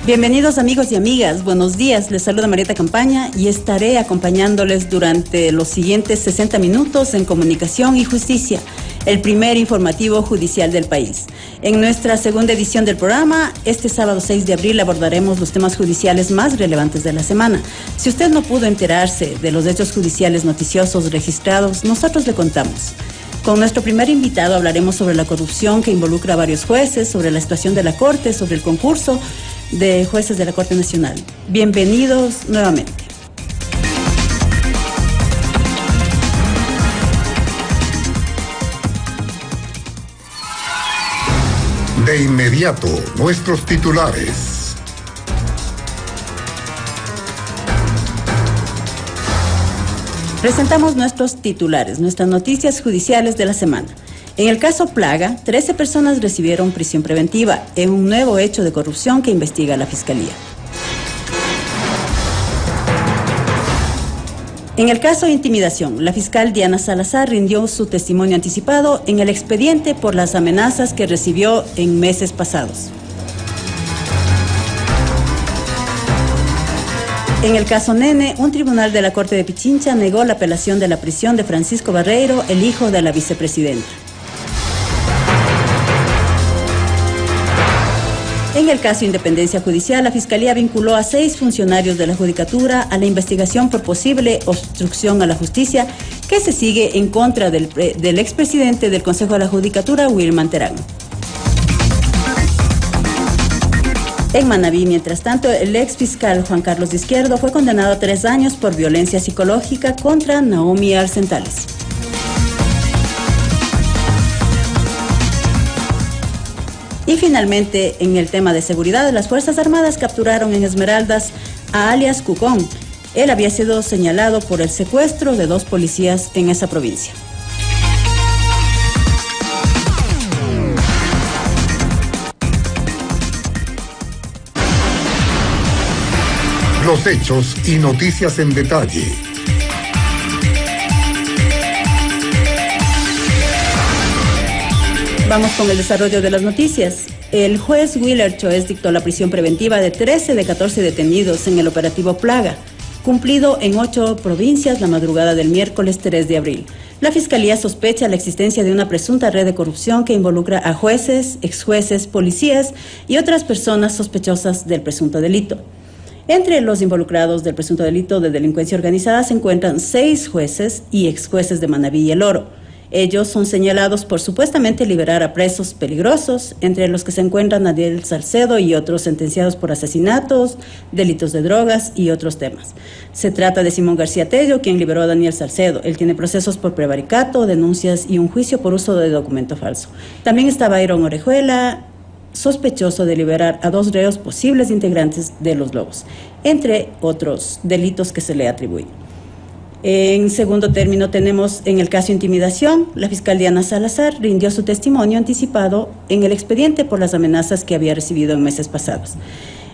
Bienvenidos amigos y amigas, buenos días, les saluda Marieta Campaña y estaré acompañándoles durante los siguientes 60 minutos en Comunicación y Justicia, el primer informativo judicial del país. En nuestra segunda edición del programa, este sábado 6 de abril abordaremos los temas judiciales más relevantes de la semana. Si usted no pudo enterarse de los hechos judiciales noticiosos registrados, nosotros le contamos. Con nuestro primer invitado hablaremos sobre la corrupción que involucra a varios jueces, sobre la situación de la Corte, sobre el concurso de jueces de la Corte Nacional. Bienvenidos nuevamente. De inmediato, nuestros titulares. Presentamos nuestros titulares, nuestras noticias judiciales de la semana. En el caso Plaga, 13 personas recibieron prisión preventiva en un nuevo hecho de corrupción que investiga la Fiscalía. En el caso de intimidación, la fiscal Diana Salazar rindió su testimonio anticipado en el expediente por las amenazas que recibió en meses pasados. En el caso Nene, un tribunal de la Corte de Pichincha negó la apelación de la prisión de Francisco Barreiro, el hijo de la vicepresidenta. En el caso Independencia Judicial, la Fiscalía vinculó a 6 funcionarios de la Judicatura a la investigación por posible obstrucción a la justicia que se sigue en contra del expresidente del Consejo de la Judicatura, Wilman Terán. En Manabí, mientras tanto, el ex fiscal Juan Carlos de Izquierdo fue condenado a 3 años por violencia psicológica contra Naomi Arcentales. Y finalmente, en el tema de seguridad, las Fuerzas Armadas capturaron en Esmeraldas a alias Cucón. Él había sido señalado por el secuestro de 2 policías en esa provincia. Los hechos y noticias en detalle. Vamos con el desarrollo de las noticias. El juez Willer Choes dictó la prisión preventiva de 13 de 14 detenidos en el operativo Plaga, cumplido en 8 provincias la madrugada del miércoles 3 de abril. La Fiscalía sospecha la existencia de una presunta red de corrupción que involucra a jueces, exjueces, policías y otras personas sospechosas del presunto delito. Entre los involucrados del presunto delito de delincuencia organizada se encuentran 6 jueces y exjueces de Manabí y El Oro. Ellos son señalados por supuestamente liberar a presos peligrosos, entre los que se encuentran Daniel Salcedo y otros sentenciados por asesinatos, delitos de drogas y otros temas. Se trata de Simón García Tello, quien liberó a Daniel Salcedo. Él tiene procesos por prevaricato, denuncias y un juicio por uso de documento falso. También está Byron Orejuela, sospechoso de liberar a 2 reos posibles integrantes de los Lobos, entre otros delitos que se le atribuyen. En segundo término tenemos en el caso intimidación, la fiscal Diana Salazar rindió su testimonio anticipado en el expediente por las amenazas que había recibido en meses pasados.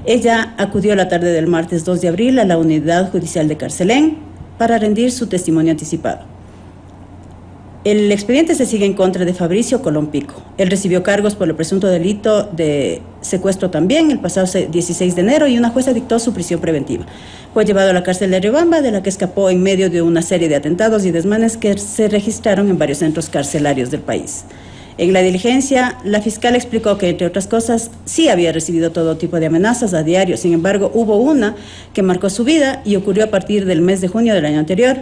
Ella acudió la tarde del martes 2 de abril a la Unidad Judicial de Carcelén para rendir su testimonio anticipado. El expediente se sigue en contra de Fabricio Colón Pico. Él recibió cargos por el presunto delito de secuestro también el pasado 16 de enero y una jueza dictó su prisión preventiva. Fue llevado a la cárcel de Riobamba, de la que escapó en medio de una serie de atentados y desmanes que se registraron en varios centros carcelarios del país. En la diligencia, la fiscal explicó que, entre otras cosas, sí había recibido todo tipo de amenazas a diario. Sin embargo, hubo una que marcó su vida y ocurrió a partir del mes de junio del año anterior.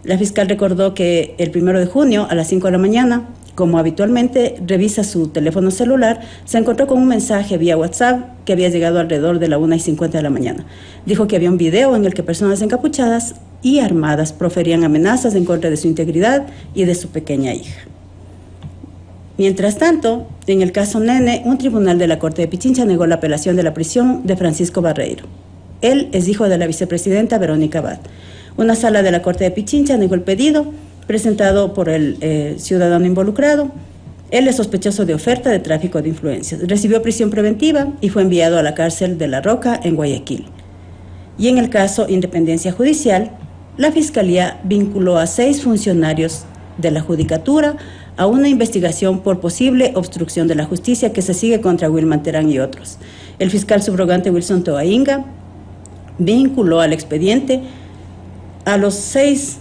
La fiscal recordó que el 1 de junio a las 5 de la mañana, como habitualmente revisa su teléfono celular, se encontró con un mensaje vía WhatsApp que había llegado alrededor de la 1:50 de la mañana. Dijo que había un video en el que personas encapuchadas y armadas proferían amenazas en contra de su integridad y de su pequeña hija. Mientras tanto, en el caso Nene, un tribunal de la Corte de Pichincha negó la apelación de la prisión de Francisco Barreiro. Él es hijo de la vicepresidenta Verónica Abad. Una sala de la Corte de Pichincha negó el pedido presentado por el ciudadano involucrado. Él es sospechoso de oferta de tráfico de influencias. Recibió prisión preventiva y fue enviado a la cárcel de La Roca en Guayaquil. Y en el caso Independencia Judicial, la Fiscalía vinculó a 6 funcionarios de la Judicatura a una investigación por posible obstrucción de la justicia que se sigue contra Wilman Terán y otros. El fiscal subrogante Wilson Toainga vinculó al expediente a los 6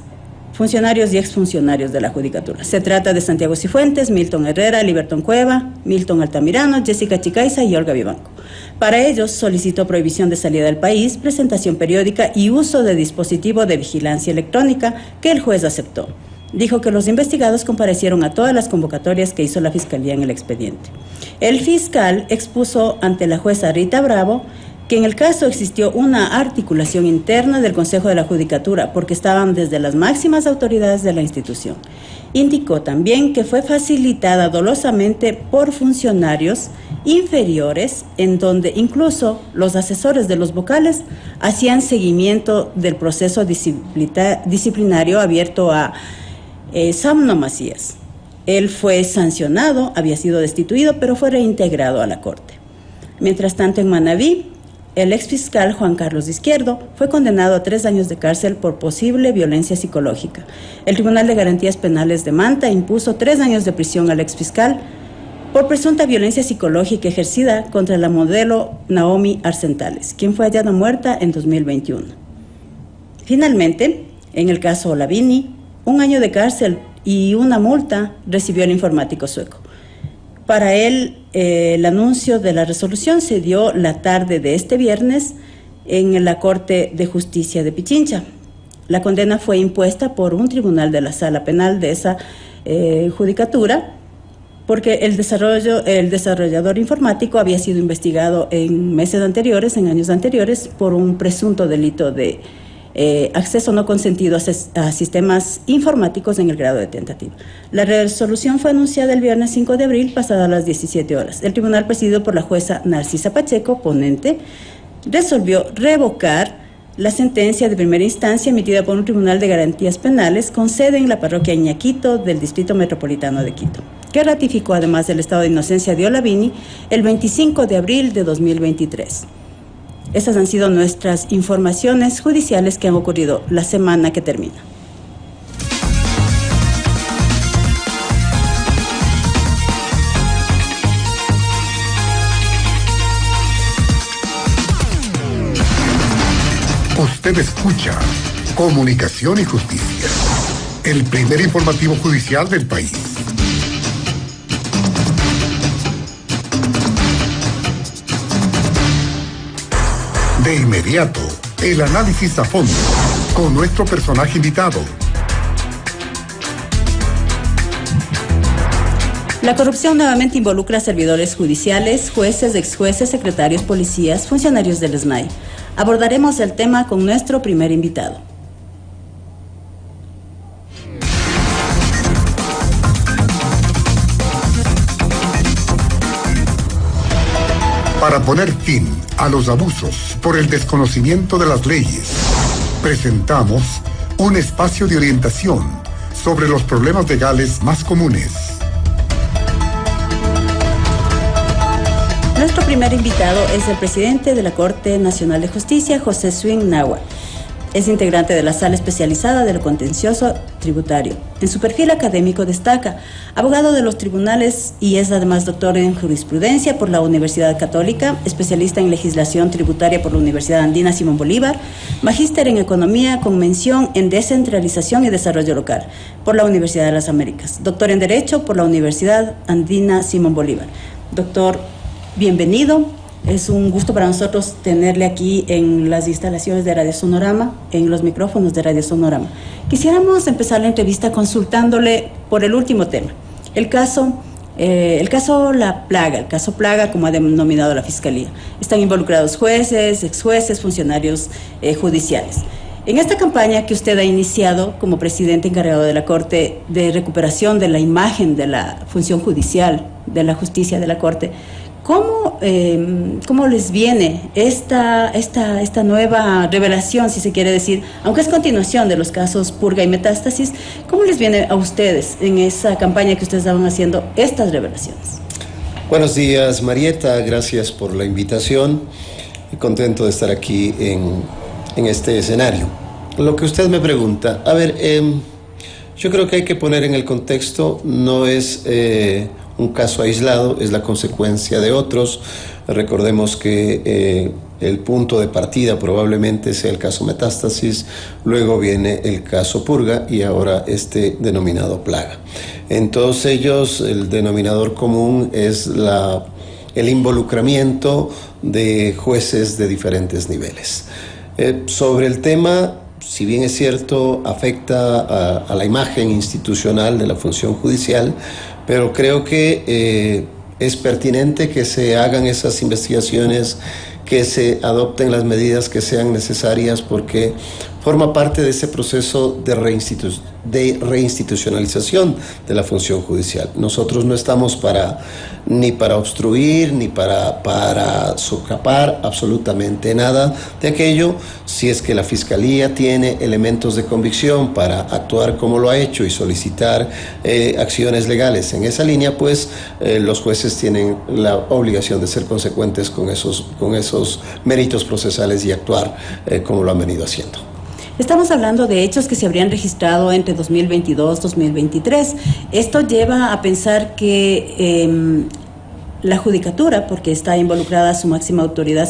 funcionarios y exfuncionarios de la Judicatura. Se trata de Santiago Cifuentes, Milton Herrera, Liberton Cueva, Milton Altamirano, Jessica Chicaiza y Olga Vivanco. Para ellos solicitó prohibición de salida del país, presentación periódica y uso de dispositivo de vigilancia electrónica que el juez aceptó. Dijo que los investigados comparecieron a todas las convocatorias que hizo la Fiscalía en el expediente. El fiscal expuso ante la jueza Rita Bravo que en el caso existió una articulación interna del Consejo de la Judicatura porque estaban desde las máximas autoridades de la institución. Indicó también que fue facilitada dolosamente por funcionarios inferiores, en donde incluso los asesores de los vocales hacían seguimiento del proceso disciplinario abierto a Samno Macías. Él fue sancionado, había sido destituido, pero fue reintegrado a la Corte. Mientras tanto, en Manabí, el exfiscal Juan Carlos Izquierdo fue condenado a 3 años de cárcel por posible violencia psicológica. El Tribunal de Garantías Penales de Manta impuso 3 años de prisión al exfiscal por presunta violencia psicológica ejercida contra la modelo Naomi Arcentales, quien fue hallada muerta en 2021. Finalmente, en el caso Olavini, 1 año de cárcel y una multa recibió el informático sueco. Para él, el anuncio de la resolución se dio la tarde de este viernes en la Corte de Justicia de Pichincha. La condena fue impuesta por un tribunal de la Sala Penal de esa judicatura, porque el desarrollador informático había sido investigado en meses anteriores, en años anteriores, por un presunto delito de acceso no consentido a sistemas informáticos en el grado de tentativa. La resolución fue anunciada el viernes 5 de abril, pasadas las 17 horas. El tribunal, presidido por la jueza Narcisa Pacheco, ponente, resolvió revocar la sentencia de primera instancia emitida por un tribunal de garantías penales con sede en la parroquia Iñaquito del Distrito Metropolitano de Quito, que ratificó además el estado de inocencia de Olavini el 25 de abril de 2023. Estas han sido nuestras informaciones judiciales que han ocurrido la semana que termina. Usted escucha Comunicación y Justicia, el primer informativo judicial del país. De inmediato, el análisis a fondo, con nuestro personaje invitado. La corrupción nuevamente involucra a servidores judiciales, jueces, exjueces, secretarios, policías, funcionarios del SNAI. Abordaremos el tema con nuestro primer invitado. Para poner fin a los abusos por el desconocimiento de las leyes, presentamos un espacio de orientación sobre los problemas legales más comunes. Nuestro primer invitado es el presidente de la Corte Nacional de Justicia, José Swing Nahua. Es integrante de la Sala Especializada de lo Contencioso Tributario. En su perfil académico destaca abogado de los tribunales y es además doctor en jurisprudencia por la Universidad Católica, especialista en legislación tributaria por la Universidad Andina Simón Bolívar, magíster en economía con mención en descentralización y desarrollo local por la Universidad de las Américas, doctor en Derecho por la Universidad Andina Simón Bolívar. Doctor, bienvenido. Es un gusto para nosotros tenerle aquí en las instalaciones de Radio Sonorama, en los micrófonos de Radio Sonorama. Quisiéramos empezar la entrevista consultándole por el último tema, el caso La Plaga, el caso Plaga, como ha denominado la Fiscalía. Están involucrados jueces, exjueces, funcionarios judiciales. En esta campaña que usted ha iniciado como presidente encargado de la Corte de recuperación de la imagen de la función judicial, de la justicia de la Corte, ¿cómo les viene esta nueva revelación, si se quiere decir, aunque es continuación de los casos Purga y Metástasis? ¿Cómo les viene a ustedes en esa campaña que ustedes estaban haciendo estas revelaciones? Buenos días, Marieta, gracias por la invitación. Contento de estar aquí en este escenario. Lo que usted me pregunta, a ver, yo creo que hay que poner en el contexto, no es un caso aislado, es la consecuencia de otros. Recordemos que el punto de partida probablemente sea el caso Metástasis, luego viene el caso Purga y ahora este denominado Plaga. En todos ellos el denominador común es el involucramiento de jueces de diferentes niveles. Sobre el tema, si bien es cierto, afecta a la imagen institucional de la función judicial, pero creo que es pertinente que se hagan esas investigaciones, que se adopten las medidas que sean necesarias, porque forma parte de ese proceso de reinstitucionalización de la función judicial. Nosotros no estamos ni para obstruir, ni para socapar absolutamente nada de aquello. Si es que la Fiscalía tiene elementos de convicción para actuar como lo ha hecho y solicitar acciones legales en esa línea, pues los jueces tienen la obligación de ser consecuentes con esos méritos procesales y actuar como lo han venido haciendo. Estamos hablando de hechos que se habrían registrado entre 2022 y 2023. Esto lleva a pensar que la judicatura, porque está involucrada su máxima autoridad,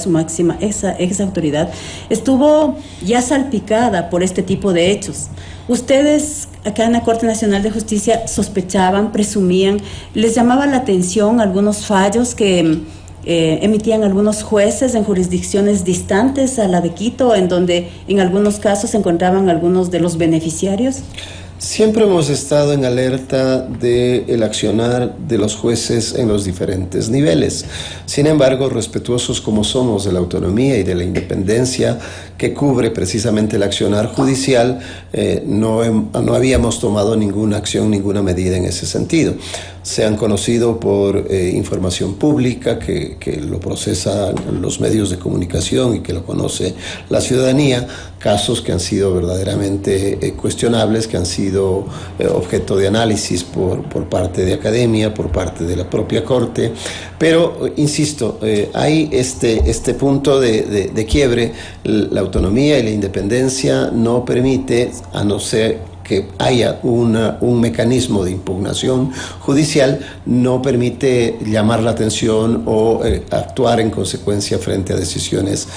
esa ex autoridad, estuvo ya salpicada por este tipo de hechos. Ustedes acá en la Corte Nacional de Justicia sospechaban, presumían, les llamaba la atención algunos fallos que emitían algunos jueces en jurisdicciones distantes a la de Quito, en donde en algunos casos se encontraban algunos de los beneficiarios. Siempre hemos estado en alerta del accionar de los jueces en los diferentes niveles. Sin embargo, respetuosos como somos de la autonomía y de la independencia que cubre precisamente el accionar judicial, no habíamos tomado ninguna acción, ninguna medida en ese sentido. Se han conocido por información pública que lo procesan los medios de comunicación y que lo conoce la ciudadanía, casos que han sido verdaderamente cuestionables, que han sido objeto de análisis por parte de academia, por parte de la propia Corte, pero insisto, hay este punto de quiebre. La autonomía y la independencia no permite, a no ser que haya un mecanismo de impugnación judicial, no permite llamar la atención o actuar en consecuencia frente a decisiones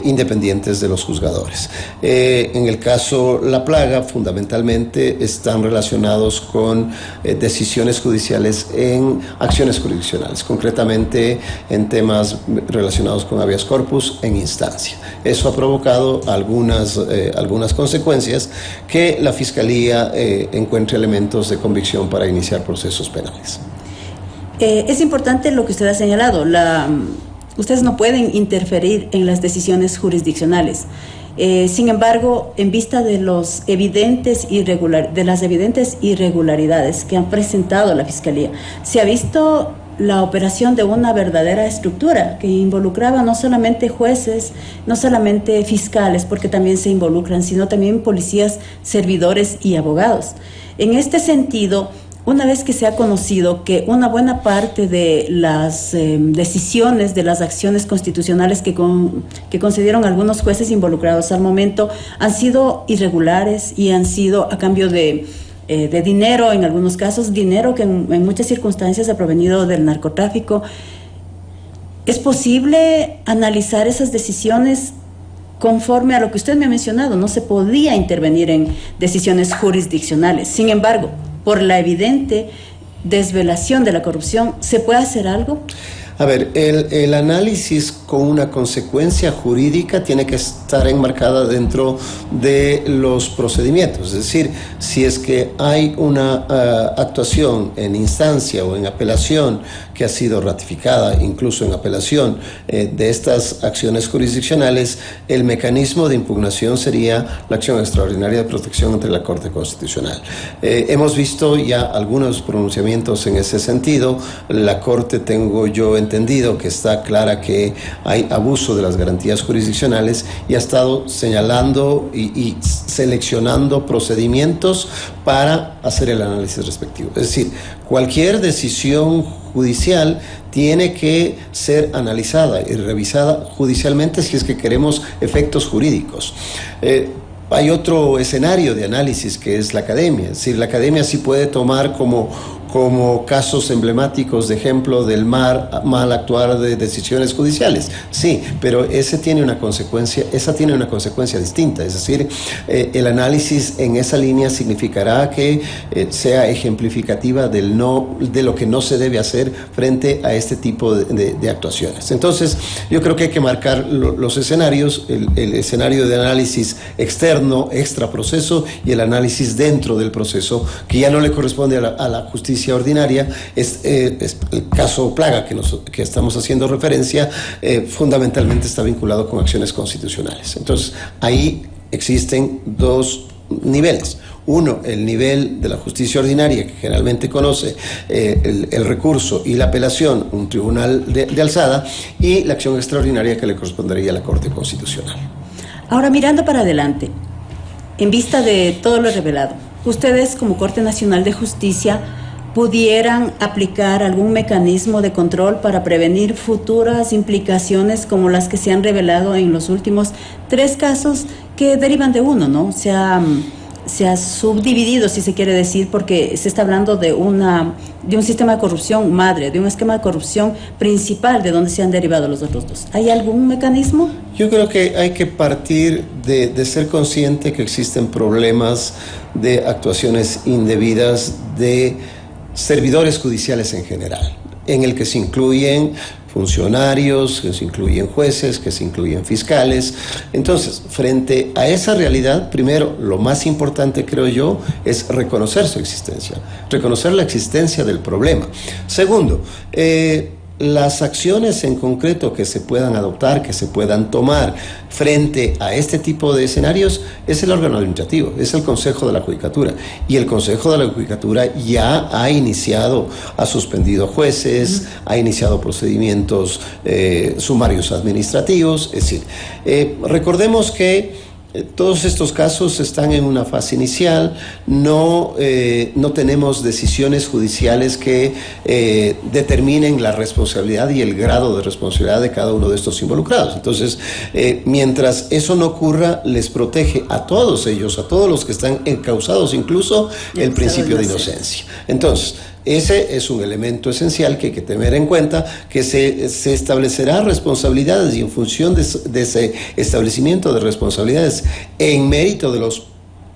independientes de los juzgadores. En el caso La Plaga, fundamentalmente están relacionados con decisiones judiciales en acciones jurisdiccionales, concretamente en temas relacionados con habeas corpus en instancia. Eso ha provocado algunas consecuencias, que la Fiscalía encuentre elementos de convicción para iniciar procesos penales. Es importante lo que usted ha señalado. Ustedes no pueden interferir en las decisiones jurisdiccionales. Sin embargo, en vista de las evidentes irregularidades que han presentado la Fiscalía, se ha visto la operación de una verdadera estructura que involucraba no solamente jueces, no solamente fiscales, porque también se involucran, sino también policías, servidores y abogados. En este sentido, una vez que se ha conocido que una buena parte de las decisiones, de las acciones constitucionales que concedieron algunos jueces involucrados al momento han sido irregulares y han sido a cambio de dinero, en algunos casos, dinero que en muchas circunstancias ha provenido del narcotráfico, ¿es posible analizar esas decisiones conforme a lo que usted me ha mencionado? No se podía intervenir en decisiones jurisdiccionales. Sin embargo, por la evidente desvelación de la corrupción, ¿se puede hacer algo? A ver, el análisis con una consecuencia jurídica tiene que estar enmarcada dentro de los procedimientos. Es decir, si es que hay una actuación en instancia o en apelación que ha sido ratificada, incluso en apelación de estas acciones jurisdiccionales, el mecanismo de impugnación sería la acción extraordinaria de protección ante la Corte Constitucional. Hemos visto ya algunos pronunciamientos en ese sentido. La Corte, tengo yo entendido que está clara que hay abuso de las garantías jurisdiccionales y ha estado señalando y seleccionando procedimientos para hacer el análisis respectivo. Es decir, cualquier decisión judicial tiene que ser analizada y revisada judicialmente si es que queremos efectos jurídicos. Hay otro escenario de análisis que es la academia. Es decir, la academia sí puede tomar como como casos emblemáticos de ejemplo del mal actuar de decisiones judiciales. Sí, pero esa tiene una consecuencia distinta. Es decir, el análisis en esa línea significará que sea ejemplificativa de lo que no se debe hacer frente a este tipo de actuaciones. Entonces, yo creo que hay que marcar los escenarios, el escenario de análisis externo, extra proceso, y el análisis dentro del proceso, que ya no le corresponde a la justicia ordinaria. Es el caso Plaga que estamos haciendo referencia, fundamentalmente está vinculado con acciones constitucionales. Entonces, ahí existen dos niveles. Uno, el nivel de la justicia ordinaria, que generalmente conoce el recurso y la apelación, un tribunal de alzada, y la acción extraordinaria que le correspondería a la Corte Constitucional. Ahora, mirando para adelante, en vista de todo lo revelado, ustedes como Corte Nacional de Justicia pudieran aplicar algún mecanismo de control para prevenir futuras implicaciones como las que se han revelado en los últimos 3 casos que derivan de uno, ¿no? Se ha subdividido, si se quiere decir, porque se está hablando de un sistema de corrupción madre, de un esquema de corrupción principal de donde se han derivado los otros 2. ¿Hay algún mecanismo? Yo creo que hay que partir de ser consciente que existen problemas de actuaciones indebidas de servidores judiciales en general, en el que se incluyen funcionarios, que se incluyen jueces, que se incluyen fiscales. Entonces, frente a esa realidad, primero, lo más importante, creo yo, es reconocer su existencia, reconocer la existencia del problema. Segundo, las acciones en concreto que se puedan adoptar, que se puedan tomar frente a este tipo de escenarios, es el órgano administrativo, es el Consejo de la Judicatura. Y el Consejo de la Judicatura ya ha suspendido jueces, ha iniciado procedimientos sumarios administrativos. Es decir, recordemos que todos estos casos están en una fase inicial, no tenemos decisiones judiciales que determinen la responsabilidad y el grado de responsabilidad de cada uno de estos involucrados. Entonces, mientras eso no ocurra, les protege a todos ellos, a todos los que están encausados, incluso el principio de inocencia. Entonces, ese es un elemento esencial que hay que tener en cuenta, que se establecerá responsabilidades, y en función de ese establecimiento de responsabilidades, en mérito de los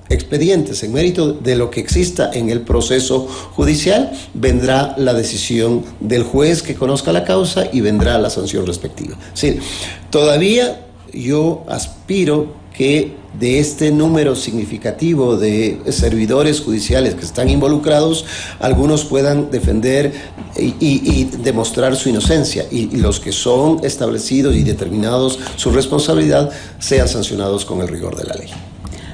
expedientes, en mérito de lo que exista en el proceso judicial, vendrá la decisión del juez que conozca la causa y vendrá la sanción respectiva. Sí, todavía yo aspiro que de este número significativo de servidores judiciales que están involucrados, algunos puedan defender y demostrar su inocencia, y los que son establecidos y determinados su responsabilidad sean sancionados con el rigor de la ley.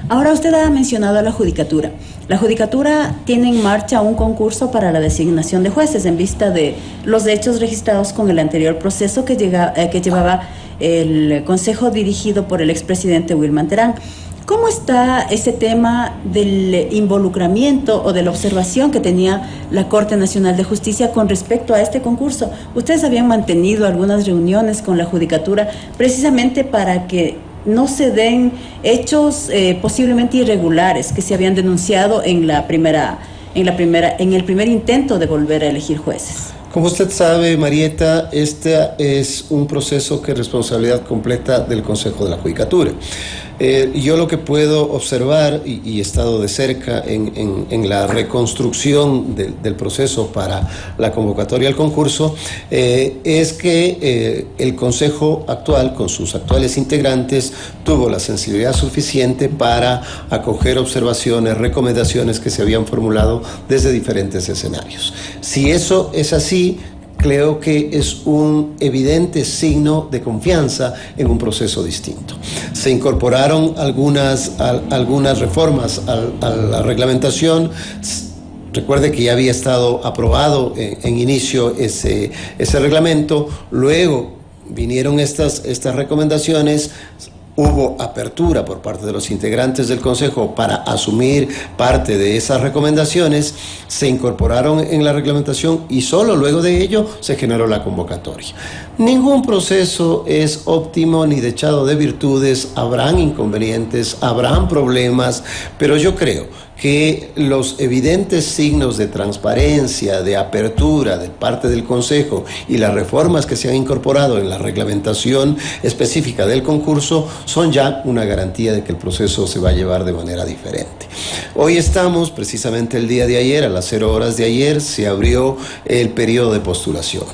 Ahora, usted ha mencionado a la Judicatura. La Judicatura tiene en marcha un concurso para la designación de jueces en vista de los hechos registrados con el anterior proceso que llevaba el Consejo dirigido por el expresidente Wilman Terán. ¿Cómo está ese tema del involucramiento o de la observación que tenía la Corte Nacional de Justicia con respecto a este concurso? Ustedes habían mantenido algunas reuniones con la Judicatura precisamente para que no se den hechos posiblemente irregulares que se habían denunciado en el primer intento de volver a elegir jueces. Como usted sabe, Marieta, este es un proceso que es responsabilidad completa del Consejo de la Judicatura. Yo lo que puedo observar, y he estado de cerca en la reconstrucción del proceso para la convocatoria al concurso, es que el Consejo actual, con sus actuales integrantes, tuvo la sensibilidad suficiente para acoger observaciones, recomendaciones que se habían formulado desde diferentes escenarios. Si eso es así, creo que es un evidente signo de confianza en un proceso distinto. Se incorporaron algunas reformas a la reglamentación. Recuerde que ya había estado aprobado en inicio ese reglamento, luego vinieron estas recomendaciones. Hubo apertura por parte de los integrantes del Consejo para asumir parte de esas recomendaciones, se incorporaron en la reglamentación y solo luego de ello se generó la convocatoria. Ningún proceso es óptimo ni dechado de virtudes, habrán inconvenientes, habrán problemas, pero yo creo que los evidentes signos de transparencia, de apertura de parte del Consejo y las reformas que se han incorporado en la reglamentación específica del concurso son ya una garantía de que el proceso se va a llevar de manera diferente. Hoy estamos, precisamente el día de ayer, a las 0 horas de ayer, se abrió el periodo de postulación.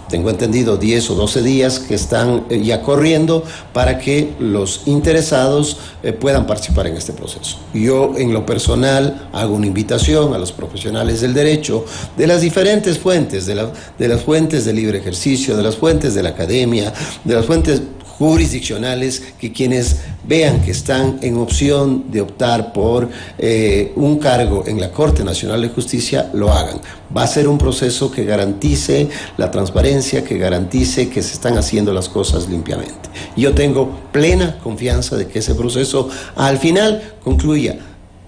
Tengo entendido 10 o 12 días que están ya corriendo para que los interesados puedan participar en este proceso. Yo en lo personal hago una invitación a los profesionales del derecho de las diferentes fuentes, de las fuentes de libre ejercicio, de las fuentes de la academia, de las fuentes jurisdiccionales, que quienes vean que están en opción de optar por un cargo en la Corte Nacional de Justicia, lo hagan. Va a ser un proceso que garantice la transparencia, que garantice que se están haciendo las cosas limpiamente. Yo tengo plena confianza de que ese proceso al final concluya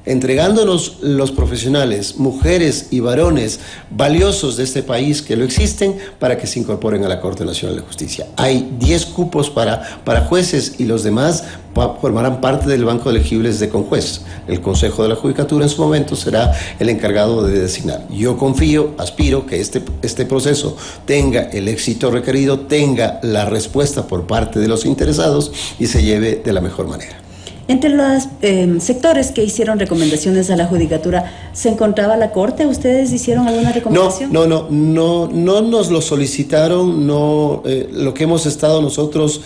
entregándonos los profesionales, mujeres y varones valiosos de este país que lo existen, para que se incorporen a la Corte Nacional de Justicia. Hay 10 cupos para jueces y los demás formarán parte del banco de elegibles de conjuez. El Consejo de la Judicatura en su momento será el encargado de designar. Yo confío, aspiro que este proceso tenga el éxito requerido, tenga la respuesta por parte de los interesados y se lleve de la mejor manera. Entre los sectores que hicieron recomendaciones a la Judicatura, ¿se encontraba la Corte? ¿Ustedes hicieron alguna recomendación? No nos lo solicitaron. Lo que hemos estado nosotros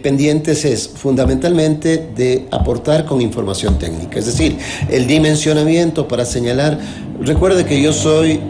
pendientes es fundamentalmente de aportar con información técnica, es decir, el dimensionamiento para señalar. Recuerde que yo soy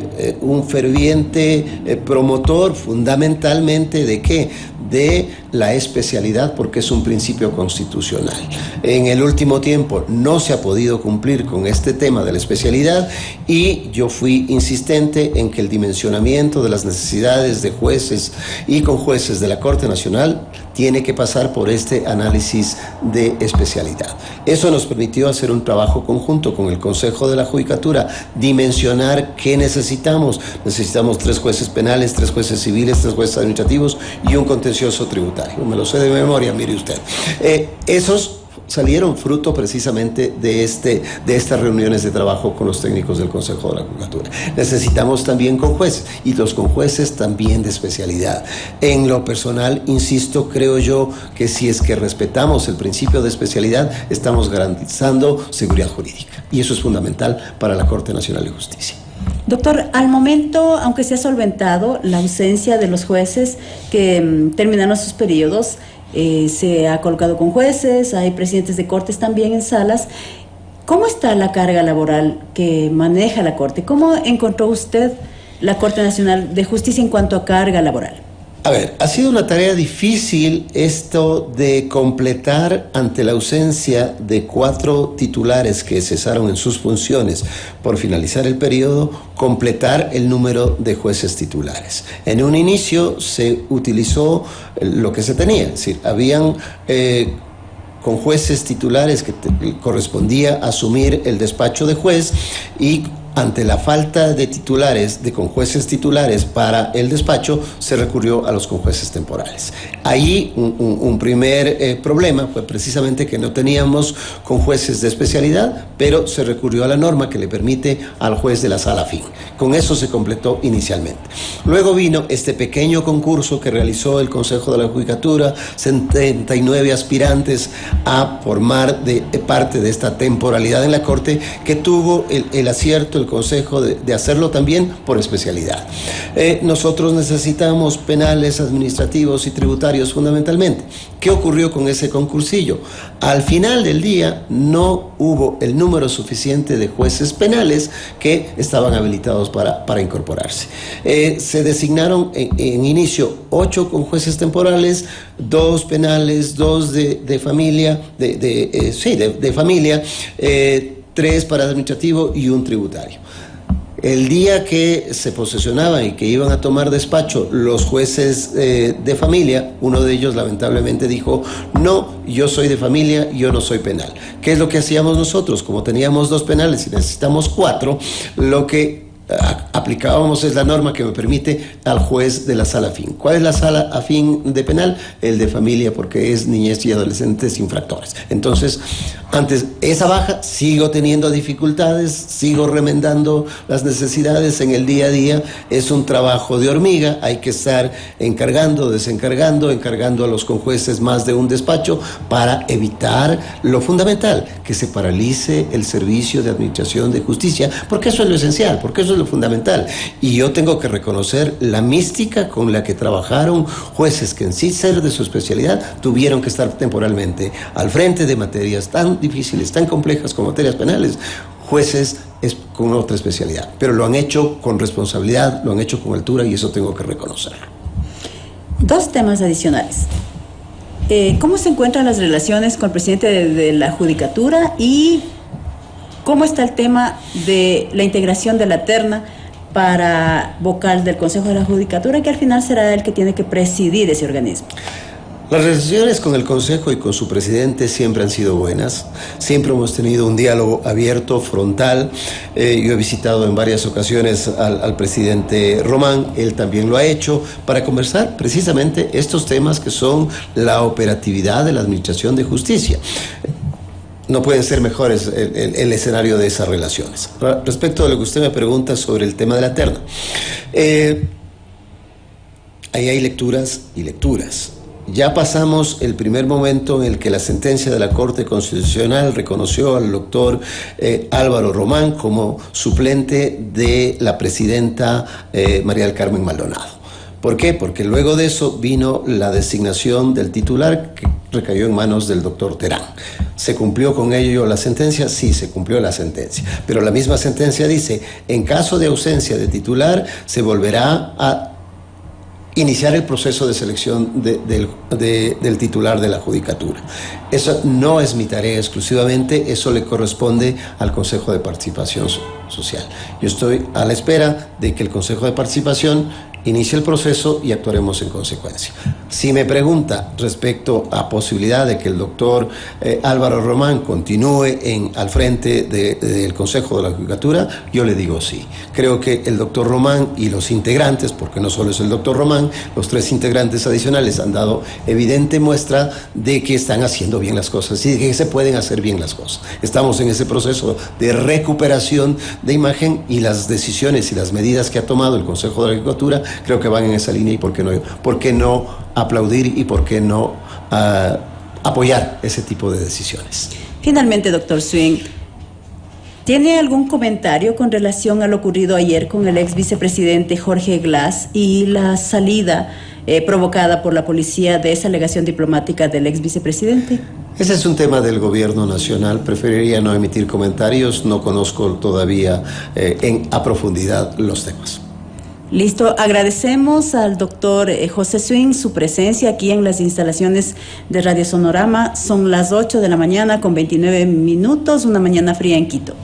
un ferviente promotor fundamentalmente ¿de qué? De la especialidad, porque es un principio constitucional. En el último tiempo no se ha podido cumplir con este tema de la especialidad y yo fui insistente en que el dimensionamiento de las necesidades de jueces y conjueces de la Corte Nacional tiene que pasar por este análisis de especialidad. Eso nos permitió hacer un trabajo conjunto con el Consejo de la Judicatura, dimensionar qué necesitamos. Necesitamos 3 jueces penales, 3 jueces civiles, 3 jueces administrativos y un contencioso tributario. Me lo sé de memoria, mire usted. Esos salieron fruto precisamente de estas reuniones de trabajo con los técnicos del Consejo de la Judicatura. Necesitamos también conjueces, y los conjueces también de especialidad. En lo personal, insisto, creo yo que si es que respetamos el principio de especialidad, estamos garantizando seguridad jurídica, y eso es fundamental para la Corte Nacional de Justicia. Doctor, al momento, aunque se ha solventado la ausencia de los jueces que terminaron sus periodos, se ha colocado con jueces, hay presidentes de cortes también en salas. ¿Cómo está la carga laboral que maneja la Corte? ¿Cómo encontró usted la Corte Nacional de Justicia en cuanto a carga laboral? A ver, ha sido una tarea difícil esto de completar, ante la ausencia de 4 titulares que cesaron en sus funciones por finalizar el periodo, completar el número de jueces titulares. En un inicio se utilizó lo que se tenía, es decir, habían con jueces titulares que correspondía asumir el despacho de juez, y ante la falta de titulares, de conjueces titulares para el despacho, se recurrió a los conjueces temporales. Ahí un primer problema fue precisamente que no teníamos conjueces de especialidad, pero se recurrió a la norma que le permite al juez de la sala fin. Con eso se completó inicialmente. Luego vino este pequeño concurso que realizó el Consejo de la Judicatura, 79 aspirantes a formar parte de esta temporalidad en la Corte, que tuvo el acierto, el Consejo, de hacerlo también por especialidad. Nosotros necesitamos penales, administrativos y tributarios fundamentalmente. ¿Qué ocurrió con ese concursillo? Al final del día no hubo el número suficiente de jueces penales que estaban habilitados para incorporarse. Se designaron en inicio 8 con jueces temporales, 2 penales, 2 de familia, de familia, 3 para administrativo y 1 tributario. El día que se posesionaban y que iban a tomar despacho los jueces de familia, uno de ellos lamentablemente dijo: no, yo soy de familia, yo no soy penal. ¿Qué es lo que hacíamos nosotros? Como teníamos 2 penales y necesitamos 4, lo que aplicábamos es la norma que me permite al juez de la sala afín. ¿Cuál es la sala afín de penal? El de familia, porque es niñez y adolescentes infractores. Entonces, antes esa baja, sigo teniendo dificultades, sigo remendando las necesidades en el día a día. Es un trabajo de hormiga, hay que estar encargando, desencargando, encargando a los conjueces más de un despacho para evitar lo fundamental, que se paralice el servicio de administración de justicia, porque eso es lo esencial, porque eso es lo fundamental. Y yo tengo que reconocer la mística con la que trabajaron jueces que en sí ser de su especialidad tuvieron que estar temporalmente al frente de materias tan difíciles, tan complejas como materias penales, jueces con otra especialidad, pero lo han hecho con responsabilidad, lo han hecho con altura y eso tengo que reconocerlo. Dos temas adicionales. ¿Cómo se encuentran las relaciones con el presidente de la Judicatura y cómo está el tema de la integración de la terna para vocal del Consejo de la Judicatura, que al final será el que tiene que presidir ese organismo? Las relaciones con el Consejo y con su presidente siempre han sido buenas, siempre hemos tenido un diálogo abierto, frontal. Yo he visitado en varias ocasiones al presidente Román, él también lo ha hecho, para conversar precisamente estos temas que son la operatividad de la Administración de Justicia. No pueden ser mejores el escenario de esas relaciones. Respecto a lo que usted me pregunta sobre el tema de la terna, ahí hay lecturas y lecturas. Ya pasamos el primer momento en el que la sentencia de la Corte Constitucional reconoció al doctor Álvaro Román como suplente de la presidenta María del Carmen Maldonado. ¿Por qué? Porque luego de eso vino la designación del titular que recayó en manos del doctor Terán. ¿Se cumplió con ello la sentencia? Sí, se cumplió la sentencia. Pero la misma sentencia dice, en caso de ausencia de titular, se volverá a iniciar el proceso de selección del titular de la Judicatura. Eso no es mi tarea exclusivamente, eso le corresponde al Consejo de Participación Social. Yo estoy a la espera de que el Consejo de Participación inicie el proceso y actuaremos en consecuencia. Si me pregunta respecto a posibilidad de que el doctor Álvaro Román continúe al frente del Consejo de la Judicatura, yo le digo sí. Creo que el doctor Román y los integrantes, porque no solo es el doctor Román, los 3 integrantes adicionales han dado evidente muestra de que están haciendo bien las cosas y de que se pueden hacer bien las cosas. Estamos en ese proceso de recuperación de imagen y las decisiones y las medidas que ha tomado el Consejo de la Judicatura creo que van en esa línea y por qué no aplaudir y por qué no apoyar ese tipo de decisiones. Finalmente, doctor Swing, ¿tiene algún comentario con relación a lo ocurrido ayer con el ex vicepresidente Jorge Glass y la salida provocada por la policía de esa alegación diplomática del ex vicepresidente? Ese es un tema del gobierno nacional, preferiría no emitir comentarios, no conozco todavía a profundidad los temas. Listo, agradecemos al doctor José Swing su presencia aquí en las instalaciones de Radio Sonorama. Son las 8 de la mañana con 29 minutos, una mañana fría en Quito.